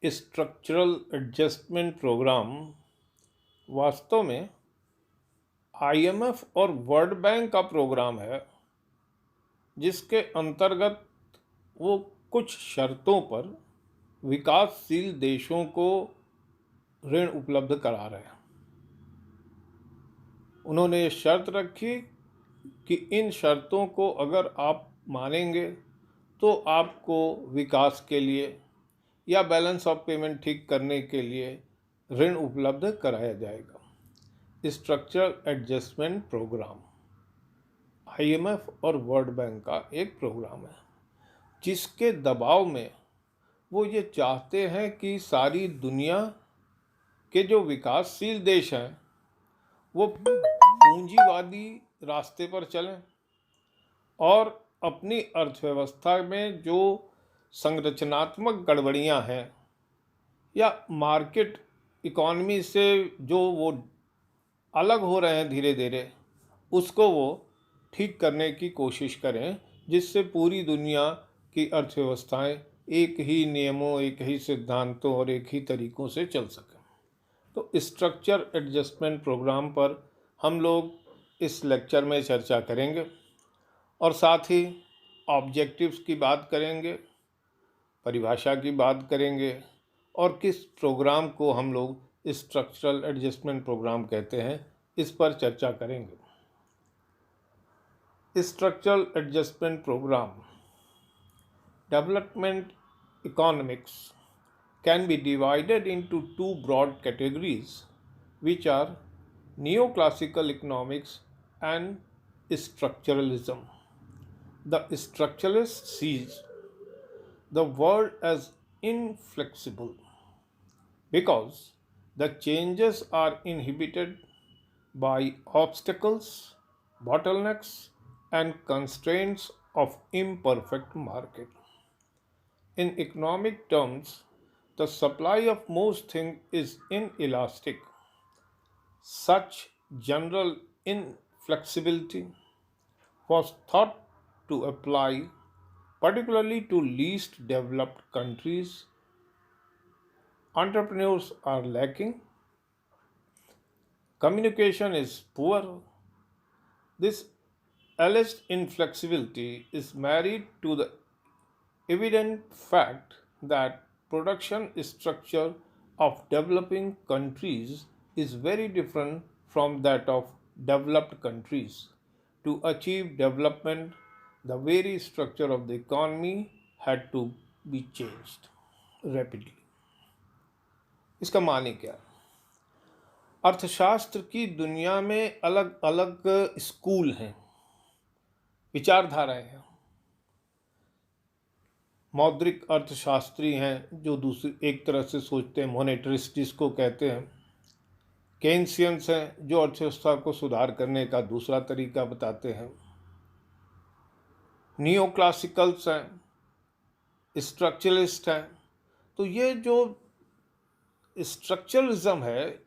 Structural adjustment programme वास्तव में IMF और वर्ल्ड बैंक का प्रोग्राम है, जिसके अंतर्गत वो कुछ शर्तों पर विकासशील देशों को ऋण उपलब्ध करा रहे हैं। उन्होंने ये शर्त रखी कि इन शर्तों को अगर आप मानेंगे तो आपको विकास के लिए या बैलेंस ऑफ पेमेंट ठीक करने के लिए ऋण उपलब्ध कराया जाएगा। स्ट्रक्चरल एडजस्टमेंट प्रोग्राम आईएमएफ और वर्ल्ड बैंक का एक प्रोग्राम है, जिसके दबाव में वो ये चाहते हैं कि सारी दुनिया के जो विकासशील देश हैं वो पूंजीवादी रास्ते पर चलें और अपनी अर्थव्यवस्था में जो संरचनात्मक गड़बड़ियां हैं या मार्केट इकॉनमी से जो वो अलग हो रहे हैं धीरे धीरे, उसको वो ठीक करने की कोशिश करें, जिससे पूरी दुनिया की अर्थव्यवस्थाएं एक ही नियमों, एक ही सिद्धांतों और एक ही तरीक़ों से चल सकें। तो स्ट्रक्चर एडजस्टमेंट प्रोग्राम पर हम लोग इस लेक्चर में चर्चा करेंगे और साथ ही ऑब्जेक्टिव्स की बात करेंगे, परिभाषा की बात करेंगे और किस प्रोग्राम को हम लोग स्ट्रक्चरल एडजस्टमेंट प्रोग्राम कहते हैं, इस पर चर्चा करेंगे। Structural adjustment program development economics can be divided into two broad categories, which are neoclassical economics and structuralism. The structuralist sees the world as inflexible because the changes are inhibited by obstacles, bottlenecks, and constraints of imperfect market. In economic terms, the supply of most things is inelastic. Such general inflexibility was thought to apply particularly to least developed countries. Entrepreneurs are lacking, communication is poor. This alleged inflexibility is married to the evident fact that production structure of developing countries is very different from that of developed countries. To achieve development, the very structure of the economy had to be changed rapidly. इसका माने क्या है? अर्थशास्त्र की दुनिया में अलग अलग स्कूल हैं, विचारधाराएं हैं। मौद्रिक अर्थशास्त्री हैं जो दूसरी एक तरह से सोचते हैं, मोनेटरिस्ट जिसको कहते हैं। केन्सियंस हैं जो अर्थव्यवस्था को सुधार करने का दूसरा तरीका बताते हैं। नियो क्लासिकल्स हैं, स्ट्रक्चरलिस्ट हैं। तो ये जो स्ट्रक्चरलिज्म है,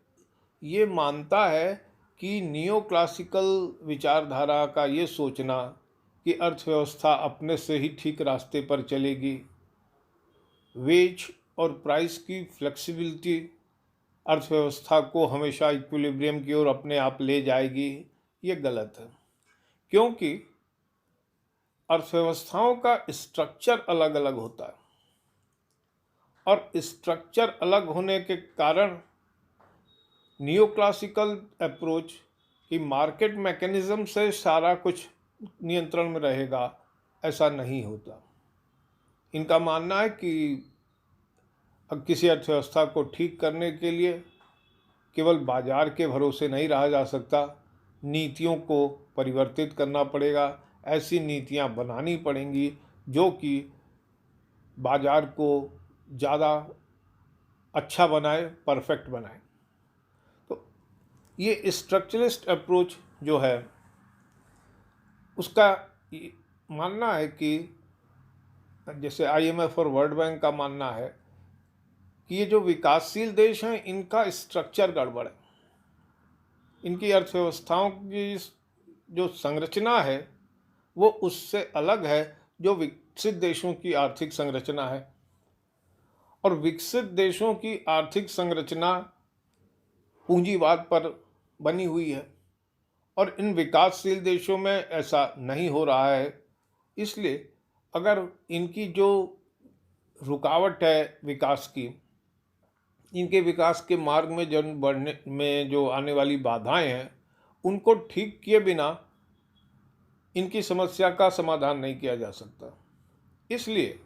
ये मानता है कि नियो क्लासिकल विचारधारा का ये सोचना कि अर्थव्यवस्था अपने से ही ठीक रास्ते पर चलेगी, वेज और प्राइस की फ्लेक्सिबिलिटी अर्थव्यवस्था को हमेशा इक्विलिब्रियम की ओर अपने आप ले जाएगी, ये गलत है। क्योंकि अर्थव्यवस्थाओं का स्ट्रक्चर अलग अलग होता है और स्ट्रक्चर अलग होने के कारण नियो क्लासिकल अप्रोच कि मार्केट मैकेनिज्म से सारा कुछ नियंत्रण में रहेगा, ऐसा नहीं होता। इनका मानना है कि अब किसी अर्थव्यवस्था को ठीक करने के लिए केवल बाजार के भरोसे नहीं रहा जा सकता, नीतियों को परिवर्तित करना पड़ेगा। ऐसी नीतियां बनानी पड़ेंगी जो कि बाजार को ज़्यादा अच्छा बनाए, परफेक्ट बनाए। तो ये स्ट्रक्चरलिस्ट अप्रोच जो है, उसका मानना है कि जैसे आईएमएफ और वर्ल्ड बैंक का मानना है कि ये जो विकासशील देश हैं, इनका स्ट्रक्चर गड़बड़ है। इनकी अर्थव्यवस्थाओं की जो संरचना है वो उससे अलग है जो विकसित देशों की आर्थिक संरचना है। और विकसित देशों की आर्थिक संरचना पूंजीवाद पर बनी हुई है और इन विकासशील देशों में ऐसा नहीं हो रहा है। इसलिए अगर इनकी जो रुकावट है विकास की, इनके विकास के मार्ग में जन बढ़ने में जो आने वाली बाधाएं हैं, उनको ठीक किए बिना इनकी समस्या का समाधान नहीं किया जा सकता। इसलिए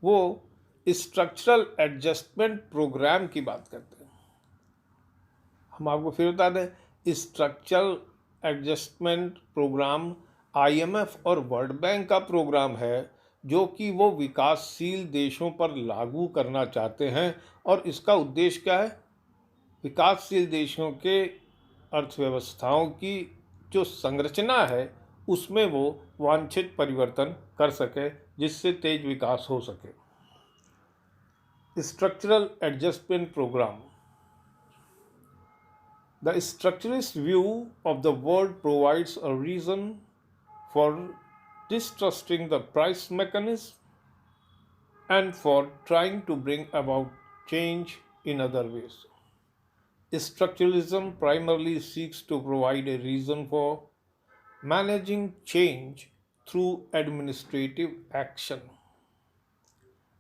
वो स्ट्रक्चरल एडजस्टमेंट प्रोग्राम की बात करते हैं। हम आपको फिर बता दें, स्ट्रक्चरल एडजस्टमेंट प्रोग्राम आईएमएफ और वर्ल्ड बैंक का प्रोग्राम है जो कि वो विकासशील देशों पर लागू करना चाहते हैं। और इसका उद्देश्य क्या है? विकासशील देशों के अर्थव्यवस्थाओं की जो संरचना है उसमें वो वांछित परिवर्तन कर सके, जिससे तेज विकास हो सके। Structural adjustment program. The structuralist view of the world provides a reason for distrusting the price mechanism and for trying to bring about change in other ways. Structuralism primarily seeks to provide a reason for managing change through administrative action.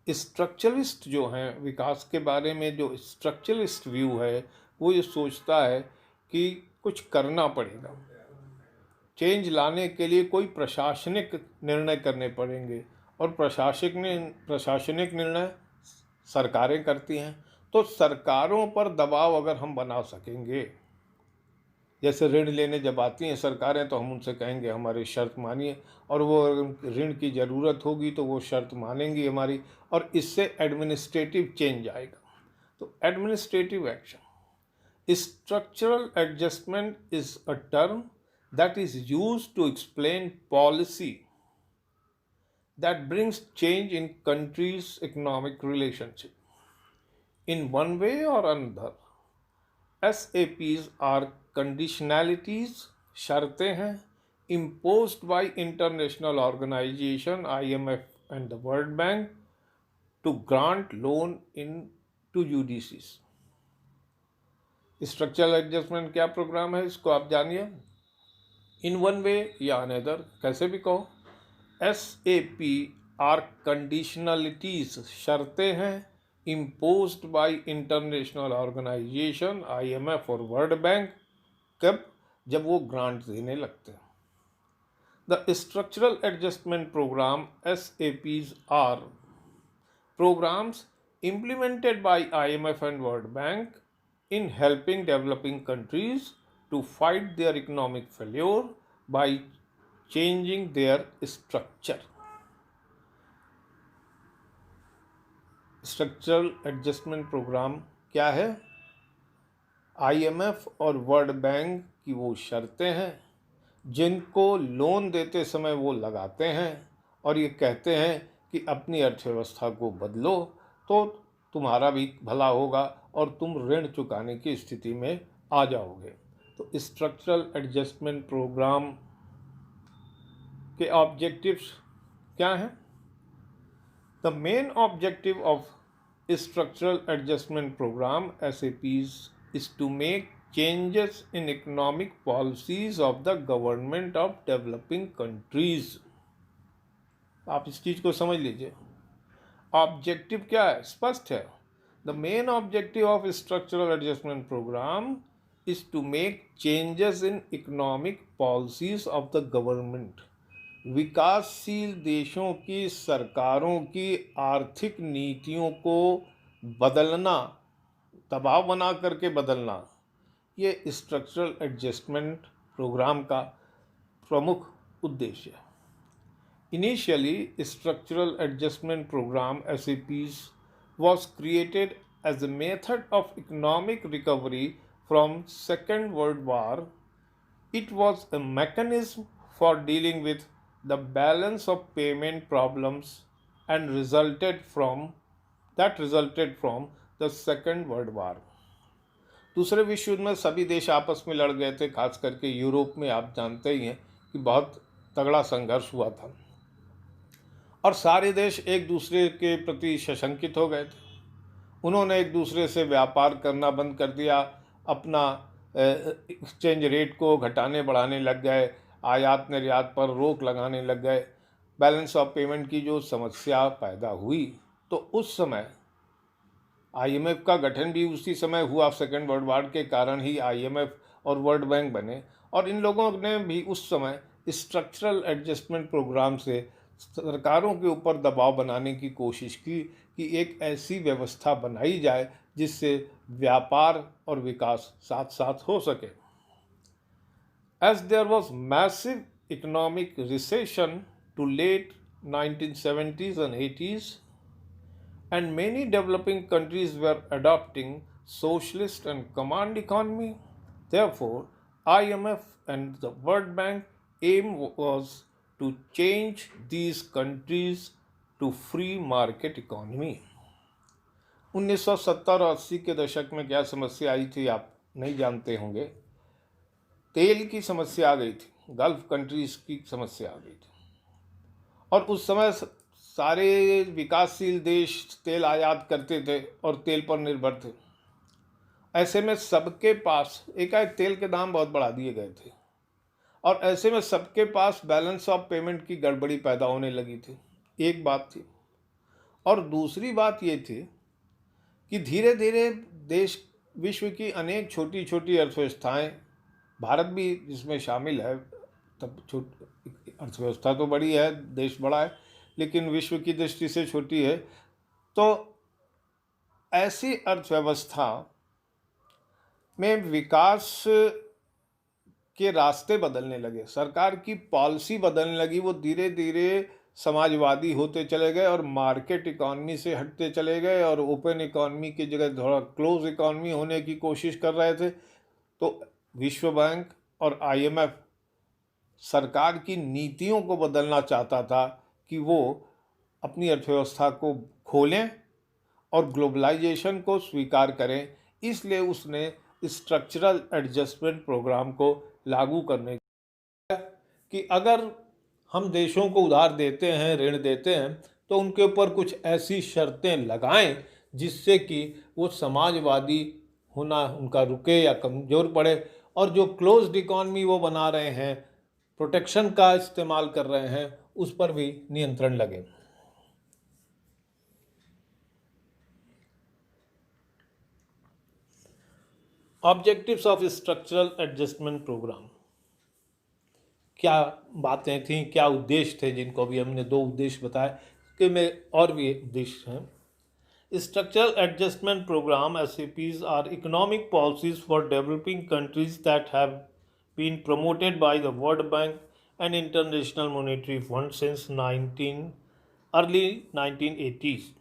Structuralist जो हैं, विकास के बारे में जो structuralist view है, वो ये सोचता है कि कुछ करना पड़ेगा, चेंज लाने के लिए कोई प्रशासनिक निर्णय करने पड़ेंगे। और प्रशासनिक निर्णय सरकारें करती हैं। तो सरकारों पर दबाव अगर हम बना सकेंगे, जैसे ऋण लेने जब आती हैं सरकारें, तो हम उनसे कहेंगे हमारी शर्त मानिए, और वो ऋण की ज़रूरत होगी तो वो शर्त मानेंगी हमारी, और इससे एडमिनिस्ट्रेटिव चेंज आएगा। तो administrative action. Structural adjustment is a term that is used to explain policy that brings change in countries' economic relationship. In one way or another, SAPs are conditionalities, शर्तें हैं, imposed by international organization IMF and the World Bank to grant loan to UDCs. Structural adjustment क्या programme है, इसको आप जानिए। In one way या another, कैसे भी कहो, SAP आर कंडीशनलिटीज, शर्तें हैं, imposed by international organization IMF और वर्ल्ड बैंक। कब? जब वो ग्रांट देने लगते हैं। The structural adjustment program SAPs are programs implemented by IMF and World Bank in helping developing countries to fight their economic failure by changing their structure. Structural adjustment program क्या है? IMF और World bank की वो शर्तें हैं जिनको loan देते समय वो लगाते हैं और ये कहते हैं कि अपनी अर्थव्यवस्था को बदलो तो तुम्हारा भी भला होगा और तुम ऋण चुकाने की स्थिति में आ जाओगे। तो स्ट्रक्चरल एडजस्टमेंट प्रोग्राम के ऑब्जेक्टिव्स क्या हैं? The main objective of structural adjustment program SAPs is to make changes in economic policies of the government of developing countries. आप इस चीज़ को समझ लीजिए। ऑब्जेक्टिव क्या है? स्पष्ट है। The main objective of structural adjustment program is to make changes in economic policies of the government. विकासशील देशों की सरकारों की आर्थिक नीतियों को बदलना, दबाव बना करके बदलना, ये स्ट्रक्चरल एडजस्टमेंट प्रोग्राम का प्रमुख उद्देश्य है। Initially, structural adjustment program SAPs was created as a method of economic recovery from Second World War. It was a mechanism for dealing with the balance of payment problems and resulted from the Second World War. दूसरे विश्व युद्ध में सभी देश आपस में लड़ गए थे, खास करके यूरोप में आप जानते ही हैं कि बहुत तगड़ा संघर्ष हुआ था और सारे देश एक दूसरे के प्रति सशंकित हो गए थे। उन्होंने एक दूसरे से व्यापार करना बंद कर दिया, अपना एक्सचेंज रेट को घटाने बढ़ाने लग गए, आयात निर्यात पर रोक लगाने लग गए। बैलेंस ऑफ पेमेंट की जो समस्या पैदा हुई, तो उस समय आईएमएफ का गठन भी उसी समय हुआ। सेकेंड वर्ल्ड वॉर के कारण ही आईएमएफ और वर्ल्ड बैंक बने, और इन लोगों ने भी उस समय स्ट्रक्चरल एडजस्टमेंट प्रोग्राम से सरकारों के ऊपर दबाव बनाने की कोशिश की कि एक ऐसी व्यवस्था बनाई जाए जिससे व्यापार और विकास साथ साथ हो सके। As there was massive economic recession to late 1970s and 80s, and many developing countries were adopting socialist and command economy. Therefore, IMF and the World Bank aim was to change these countries to free market economy. 1970 और 80 के दशक में क्या समस्या आई थी आप नहीं जानते होंगे। तेल की समस्या आ गई थी, गल्फ कंट्रीज की समस्या आ गई थी, और उस समय सारे विकासशील देश तेल आयात करते थे और तेल पर निर्भर थे। ऐसे में सबके पास एकाएक तेल के दाम बहुत बढ़ा दिए गए थे, और ऐसे में सबके पास बैलेंस ऑफ पेमेंट की गड़बड़ी पैदा होने लगी थी। एक बात थी, और दूसरी बात ये थी कि धीरे धीरे देश, विश्व की अनेक छोटी छोटी अर्थव्यवस्थाएं, भारत भी जिसमें शामिल है, तब अर्थव्यवस्था तो बड़ी है, देश बड़ा है, लेकिन विश्व की दृष्टि से छोटी है। तो ऐसी अर्थव्यवस्था में विकास के रास्ते बदलने लगे, सरकार की पॉलिसी बदलने लगी, वो धीरे धीरे समाजवादी होते चले गए और मार्केट इकॉनमी से हटते चले गए और ओपन इकॉनमी की जगह थोड़ा क्लोज इकॉनमी होने की कोशिश कर रहे थे। तो विश्व बैंक और आईएमएफ सरकार की नीतियों को बदलना चाहता था कि वो अपनी अर्थव्यवस्था को खोलें और ग्लोबलाइजेशन को स्वीकार करें। इसलिए उसने स्ट्रक्चरल एडजस्टमेंट प्रोग्राम को लागू करने कि अगर हम देशों को उधार देते हैं, ऋण देते हैं, तो उनके ऊपर कुछ ऐसी शर्तें लगाएं जिससे कि वो समाजवादी होना उनका रुके या कमज़ोर पड़े, और जो क्लोज्ड इकॉनमी वो बना रहे हैं, प्रोटेक्शन का इस्तेमाल कर रहे हैं, उस पर भी नियंत्रण लगे। Objectives of structural adjustment program, क्या बातें थीं, क्या उद्देश्य थे, जिनको भी हमने दो उद्देश्य बताए, कि में और भी उद्देश्य हैं। Structural Adjustment Program (SAPs) are economic policies for developing countries that have been promoted by the World Bank and International Monetary Fund since early 1980s.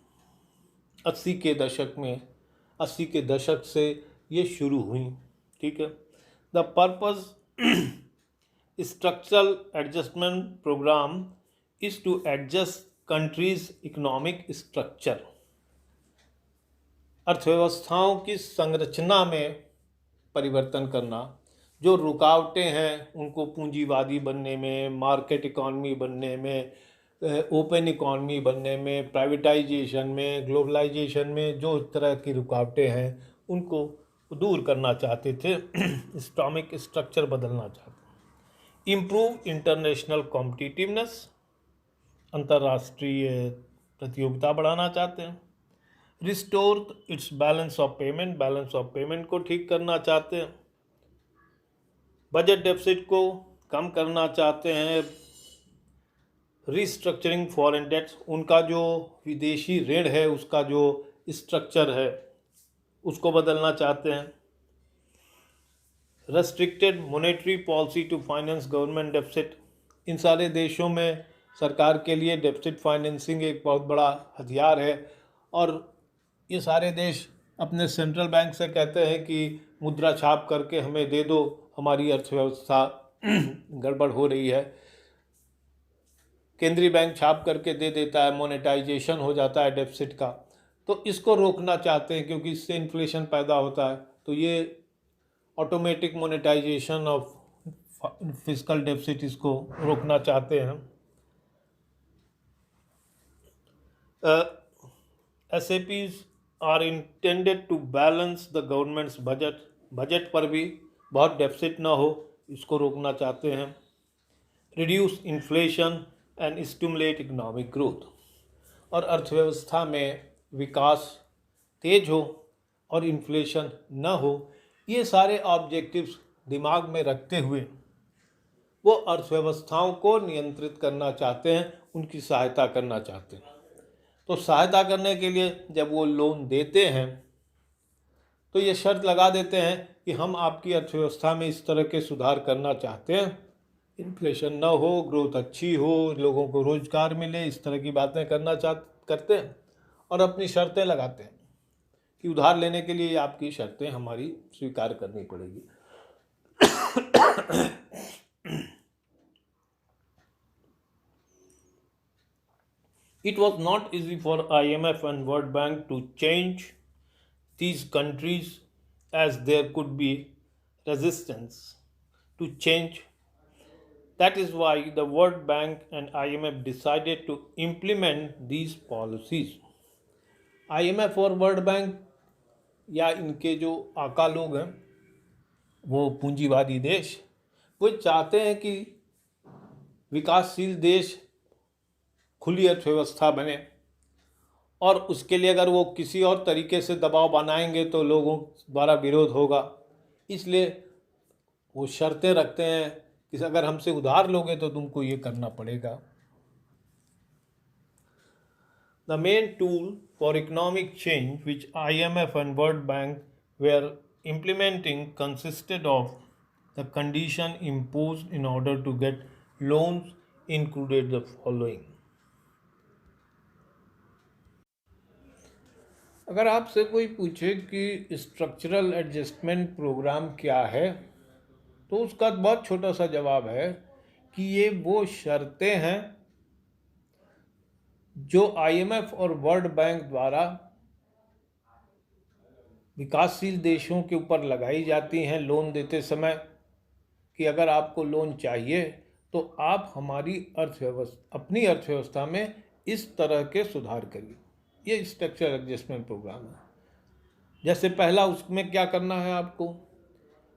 80 के दशक में, 80 के दशक से ये शुरू हुई, ठीक है। The purpose Structural Adjustment Program is to adjust countries' economic structure. अर्थव्यवस्थाओं की संरचना में परिवर्तन करना, जो रुकावटें हैं उनको पूंजीवादी बनने में, मार्केट इकॉनमी बनने में, ओपन इकॉनमी बनने में, प्राइवेटाइजेशन में, ग्लोबलाइजेशन में जो इस तरह की रुकावटें हैं उनको दूर करना चाहते थे। इकोनॉमिक स्ट्रक्चर बदलना चाहते। इम्प्रूव इंटरनेशनल कॉम्पिटिटिवनेस, अंतर्राष्ट्रीय प्रतियोगिता बढ़ाना चाहते हैं। Restore it's balance of payment, balance of payment को ठीक करना चाहते हैं। बजट डेफिसिट को कम करना चाहते हैं। रिस्ट्रक्चरिंग फॉरेन डेट्स, उनका जो विदेशी ऋण है उसका जो स्ट्रक्चर है उसको बदलना चाहते हैं। Restricted monetary policy to finance government deficit, इन सारे देशों में सरकार के लिए डेफिसिट फाइनेंसिंग एक बहुत बड़ा हथियार है, और ये सारे देश अपने सेंट्रल बैंक से कहते हैं कि मुद्रा छाप करके हमें दे दो, हमारी अर्थव्यवस्था गड़बड़ हो रही है। केंद्रीय बैंक छाप करके दे देता है, मोनेटाइजेशन हो जाता है डेफिसिट का, तो इसको रोकना चाहते हैं क्योंकि इससे इन्फ्लेशन पैदा होता है। तो ये automatic monetization of fiscal deficit, इसको रोकना चाहते हैं। SAPs are intended to balance the government's budget, budget पर भी बहुत डेफिसिट ना हो, इसको रोकना चाहते हैं। Reduce inflation and stimulate economic growth, और अर्थव्यवस्था में विकास तेज हो और इन्फ्लेशन न हो, ये सारे ऑब्जेक्टिव्स दिमाग में रखते हुए वो अर्थव्यवस्थाओं को नियंत्रित करना चाहते हैं, उनकी सहायता करना चाहते हैं। तो सहायता करने के लिए जब वो लोन देते हैं तो ये शर्त लगा देते हैं कि हम आपकी अर्थव्यवस्था में इस तरह के सुधार करना चाहते हैं, इन्फ्लेशन ना हो, ग्रोथ अच्छी हो, लोगों को रोजगार मिले, इस तरह की बातें करते हैं और अपनी शर्तें लगाते हैं कि उधार लेने के लिए आपकी शर्तें हमारी स्वीकार करनी पड़ेगी। It was not easy for IMF and World Bank to change these countries, as there could be resistance to change. That is why the World Bank and IMF decided to implement these policies. IMF और World bank या इनके जो आका लोग हैं, वो पूंजीवादी देश, वो चाहते हैं कि विकासशील देश खुली अर्थव्यवस्था बने, और उसके लिए अगर वो किसी और तरीके से दबाव बनाएंगे तो लोगों द्वारा विरोध होगा। इसलिए वो शर्तें रखते हैं कि अगर हमसे उधार लोगे तो तुमको ये करना पड़ेगा। The main tool for economic change which IMF and World Bank were implementing consisted of the condition imposed in order to get loans included the following. अगर आपसे कोई पूछे कि स्ट्रक्चरल एडजस्टमेंट प्रोग्राम क्या है, तो उसका बहुत छोटा सा जवाब है कि ये वो शर्तें हैं जो IMF और वर्ल्ड बैंक द्वारा विकासशील देशों के ऊपर लगाई जाती हैं लोन देते समय, कि अगर आपको लोन चाहिए तो आप हमारी अपनी अर्थव्यवस्था में इस तरह के सुधार करिए। ये स्ट्रक्चरल एडजस्टमेंट प्रोग्राम है। जैसे पहला, उसमें क्या करना है आपको,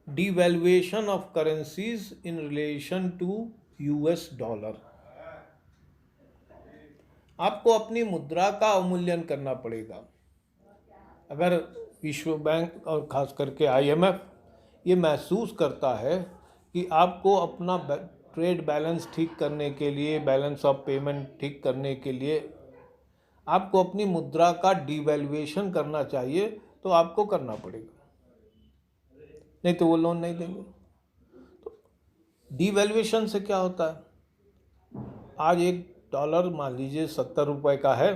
devaluation of currencies in relation to US dollar. आपको अपनी मुद्रा का अवमूल्यन करना पड़ेगा। अगर विश्व बैंक और खास करके IMF ये महसूस करता है कि आपको अपना ट्रेड बैलेंस ठीक करने के लिए, बैलेंस ऑफ पेमेंट ठीक करने के लिए आपको अपनी मुद्रा का डिवैल्यूएशन करना चाहिए, तो आपको करना पड़ेगा, नहीं तो वो लोन नहीं देंगे। तो डिवैल्यूएशन से क्या होता है, आज $1 मान लीजिए 70 रुपये का है,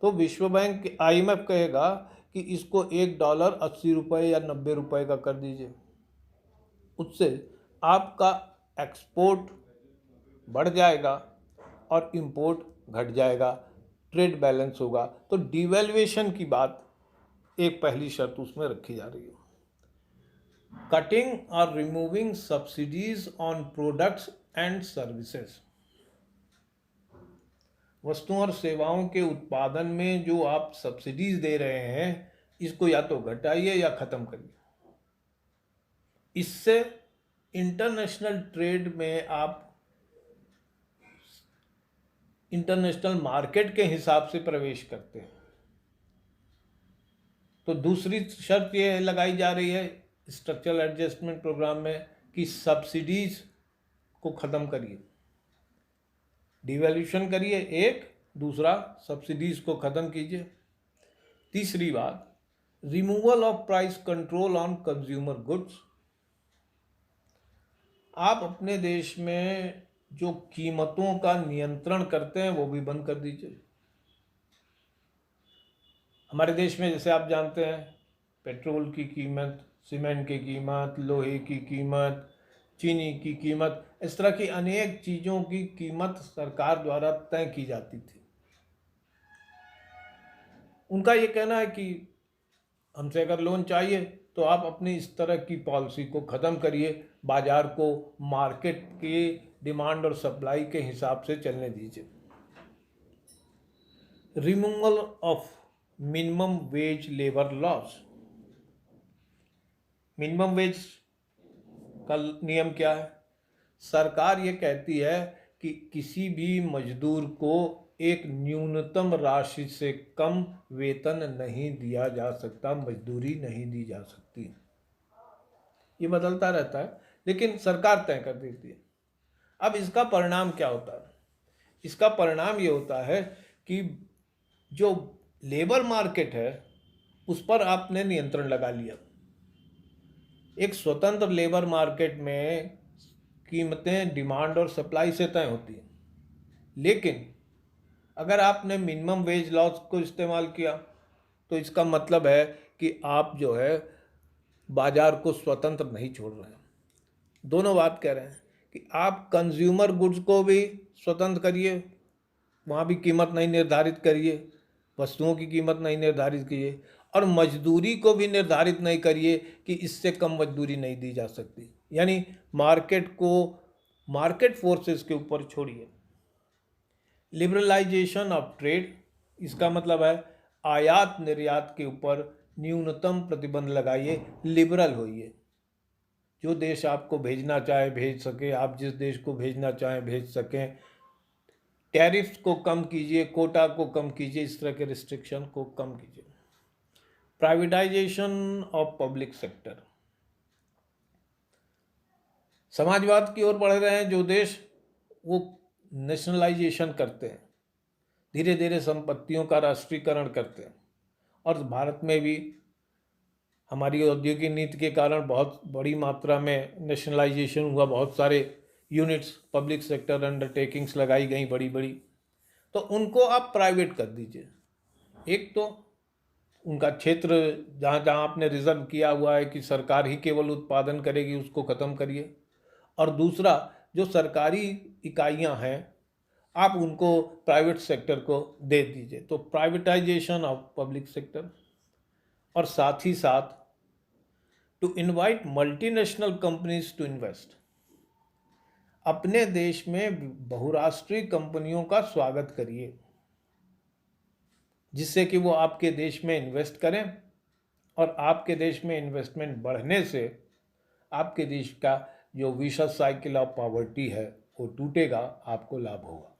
तो विश्व बैंक IMF कहेगा कि इसको $1 80 रुपये या 90 रुपये का कर दीजिए। उससे आपका एक्सपोर्ट बढ़ जाएगा और इंपोर्ट घट जाएगा, ट्रेड बैलेंस होगा। तो डिवैल्यूएशन की बात एक पहली शर्त उसमें रखी जा रही है। कटिंग और removing subsidies on products and services, वस्तुओं और सेवाओं के उत्पादन में जो आप सब्सिडीज दे रहे हैं, इसको या तो घटाइए या खत्म करिए। इससे इंटरनेशनल ट्रेड में आप इंटरनेशनल मार्केट के हिसाब से प्रवेश करते हैं। तो दूसरी शर्त ये लगाई जा रही है स्ट्रक्चरल एडजस्टमेंट प्रोग्राम में कि सब्सिडीज को ख़त्म करिए, डिवैल्यूएशन करिए एक, दूसरा सब्सिडीज को ख़त्म कीजिए। तीसरी बात, removal of price control on consumer goods. आप अपने देश में जो कीमतों का नियंत्रण करते हैं वो भी बंद कर दीजिए। हमारे देश में जैसे आप जानते हैं, पेट्रोल की कीमत, सीमेंट की कीमत, लोहे की कीमत, चीनी की कीमत, इस तरह की अनेक चीज़ों की कीमत सरकार द्वारा तय की जाती थी। उनका ये कहना है कि हमसे अगर लोन चाहिए तो आप अपनी इस तरह की पॉलिसी को ख़त्म करिए, बाजार को मार्केट के डिमांड और सप्लाई के हिसाब से चलने दीजिए। Removal of minimum wage labour laws. Minimum wage का नियम क्या है? सरकार ये कहती है कि किसी भी मजदूर को एक न्यूनतम राशि से कम वेतन नहीं दिया जा सकता, मजदूरी नहीं दी जा सकती। ये बदलता रहता है, लेकिन सरकार तय कर देती है। अब इसका परिणाम क्या होता है? इसका परिणाम ये होता है कि जो लेबर मार्केट है उस पर आपने नियंत्रण लगा लिया। एक स्वतंत्र लेबर मार्केट में कीमतें डिमांड और सप्लाई से तय होती हैं, लेकिन अगर आपने मिनिमम वेज लॉज को इस्तेमाल किया तो इसका मतलब है कि आप जो है बाजार को स्वतंत्र नहीं छोड़ रहे हैं। दोनों बात कह रहे हैं कि आप कंज्यूमर गुड्स को भी स्वतंत्र करिए, वहाँ भी कीमत नहीं निर्धारित करिए, वस्तुओं की कीमत नहीं निर्धारित कीजिए, और मजदूरी को भी निर्धारित नहीं करिए कि इससे कम मजदूरी नहीं दी जा सकती। यानी मार्केट को मार्केट फोर्सेस के ऊपर छोड़िए। लिबरलाइजेशन ऑफ ट्रेड, इसका मतलब है आयात निर्यात के ऊपर न्यूनतम प्रतिबंध लगाइए, लिबरल होइए। जो देश आपको भेजना चाहे भेज सके, आप जिस देश को भेजना चाहें भेज सकें। टैरिफ्स को कम कीजिए, कोटा को कम कीजिए, इस तरह के रिस्ट्रिक्शन को कम कीजिए। प्राइवेटाइजेशन ऑफ पब्लिक सेक्टर, समाजवाद की ओर बढ़ रहे हैं जो देश, वो नेशनलाइजेशन करते हैं, धीरे धीरे संपत्तियों का राष्ट्रीयकरण करते हैं। और भारत में भी हमारी औद्योगिक नीति के कारण बहुत बड़ी मात्रा में नेशनलाइजेशन हुआ, बहुत सारे यूनिट्स, पब्लिक सेक्टर अंडरटेकिंग्स लगाई गई बड़ी बड़ी, तो उनको आप प्राइवेट कर दीजिए। एक तो उनका क्षेत्र जहाँ जहाँ आपने रिजर्व किया हुआ है कि सरकार ही केवल उत्पादन करेगी, उसको ख़त्म करिए। और दूसरा, जो सरकारी इकाइयाँ हैं आप उनको प्राइवेट सेक्टर को दे दीजिए। तो प्राइवेटाइजेशन ऑफ पब्लिक सेक्टर। और साथ ही साथ to invite multinational companies to invest, अपने देश में बहुराष्ट्रीय कंपनियों का स्वागत करिए जिससे कि वो आपके देश में इन्वेस्ट करें, और आपके देश में इन्वेस्टमेंट बढ़ने से आपके देश का जो विशेष साइकिल ऑफ पॉवर्टी है वो टूटेगा, आपको लाभ होगा।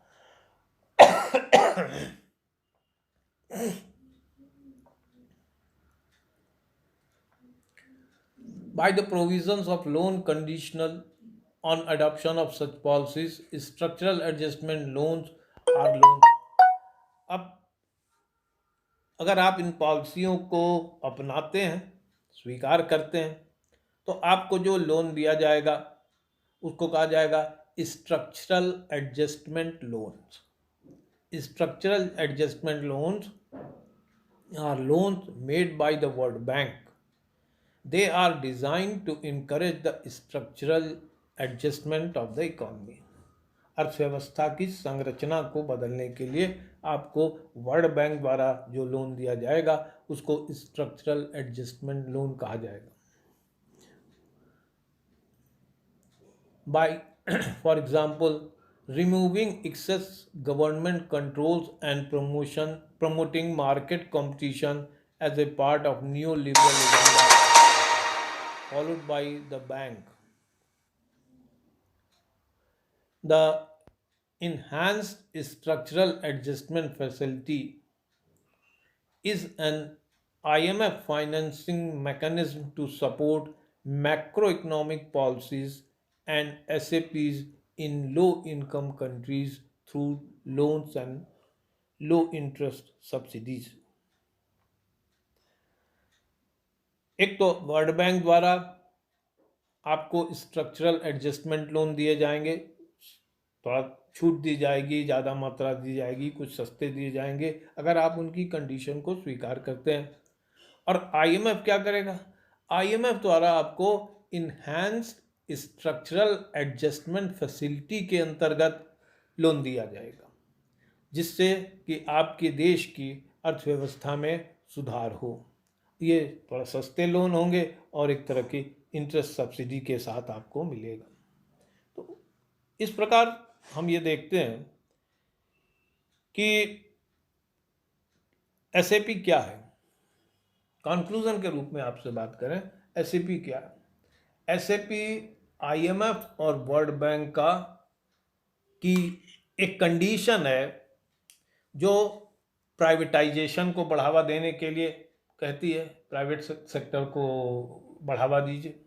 By the provisions of loan conditional on adoption of such policies, structural adjustment loans are loans। अब अगर आप इन पॉलिसियों को अपनाते हैं, स्वीकार करते हैं, तो आपको जो लोन दिया जाएगा उसको कहा जाएगा structural adjustment loans. Structural adjustment loans are loans made by the World Bank. They are designed to encourage the structural adjustment of the economy। अर्थव्यवस्था की संरचना को बदलने के लिए आपको वर्ल्ड बैंक द्वारा जो लोन दिया जाएगा उसको स्ट्रक्चरल एडजस्टमेंट लोन कहा जाएगा। By for example, removing excess government controls and promoting market competition as a part of neoliberal agenda followed by the bank। The enhanced structural adjustment facility is an IMF financing mechanism to support macroeconomic policies and SAPs in low income countries through loans and low interest subsidies। एक तो world Bank द्वारा आपको structural adjustment loan दिए जाएंगे, थोड़ा छूट दी जाएगी, ज़्यादा मात्रा दी जाएगी, कुछ सस्ते दिए जाएंगे अगर आप उनकी कंडीशन को स्वीकार करते हैं। और आईएमएफ क्या करेगा? आईएमएफ द्वारा आपको इन्हांस्ड स्ट्रक्चरल एडजस्टमेंट फैसिलिटी के अंतर्गत लोन दिया जाएगा जिससे कि आपके देश की अर्थव्यवस्था में सुधार हो। ये थोड़ा सस्ते लोन होंगे और एक तरह की इंटरेस्ट सब्सिडी के साथ आपको मिलेगा। तो इस प्रकार हम ये देखते हैं कि एसएपी क्या है? कंक्लूजन के रूप में आपसे बात करें, एसएपी क्या है? एसएपी आईएमएफ और वर्ल्ड बैंक का की एक कंडीशन है जो प्राइवेटाइजेशन को बढ़ावा देने के लिए कहती है, प्राइवेट सेक्टर को बढ़ावा दीजिए।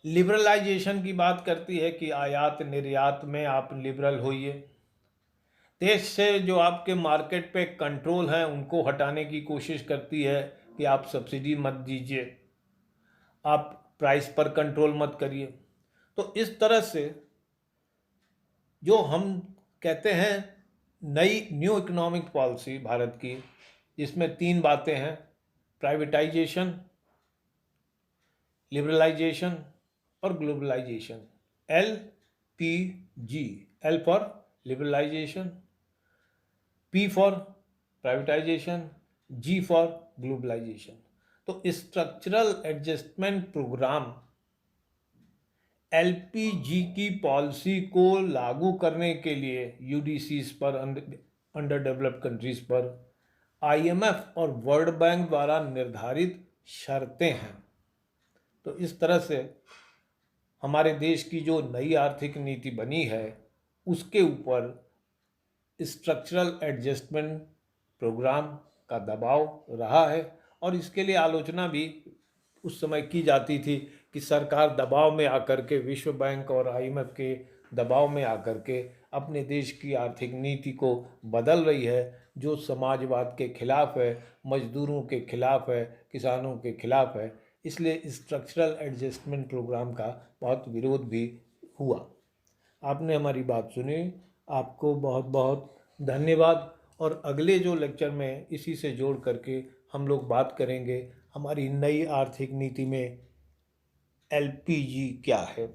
लिबरलाइजेशन की बात करती है कि आयात निर्यात में आप लिबरल होइए। देश से जो आपके मार्केट पे कंट्रोल हैं उनको हटाने की कोशिश करती है कि आप सब्सिडी मत दीजिए, आप प्राइस पर कंट्रोल मत करिए। तो इस तरह से जो हम कहते हैं नई न्यू इकोनॉमिक पॉलिसी भारत की, जिसमें 3 बातें हैं, प्राइवेटाइजेशन, लिबरलाइजेशन और globalization. LPG, L for liberalization, P for privatization, G for globalization. तो स्ट्रक्चरल एडजस्टमेंट प्रोग्राम LPG की पॉलिसी को लागू करने के लिए UDCs पर, अंडर डेवलप्ड कंट्रीज पर, IMF और वर्ल्ड बैंक द्वारा निर्धारित शर्तें हैं। तो इस तरह से हमारे देश की जो नई आर्थिक नीति बनी है उसके ऊपर स्ट्रक्चरल एडजस्टमेंट प्रोग्राम का दबाव रहा है, और इसके लिए आलोचना भी उस समय की जाती थी कि सरकार दबाव में आकर के, विश्व बैंक और IMF के दबाव में आकर के अपने देश की आर्थिक नीति को बदल रही है, जो समाजवाद के खिलाफ है, मजदूरों के खिलाफ है, किसानों के खिलाफ है। इसलिए स्ट्रक्चरल एडजस्टमेंट प्रोग्राम का बहुत विरोध भी हुआ। आपने हमारी बात सुनी, आपको बहुत बहुत धन्यवाद। और अगले जो लेक्चर में इसी से जोड़ करके हम लोग बात करेंगे हमारी नई आर्थिक नीति में LPG क्या है।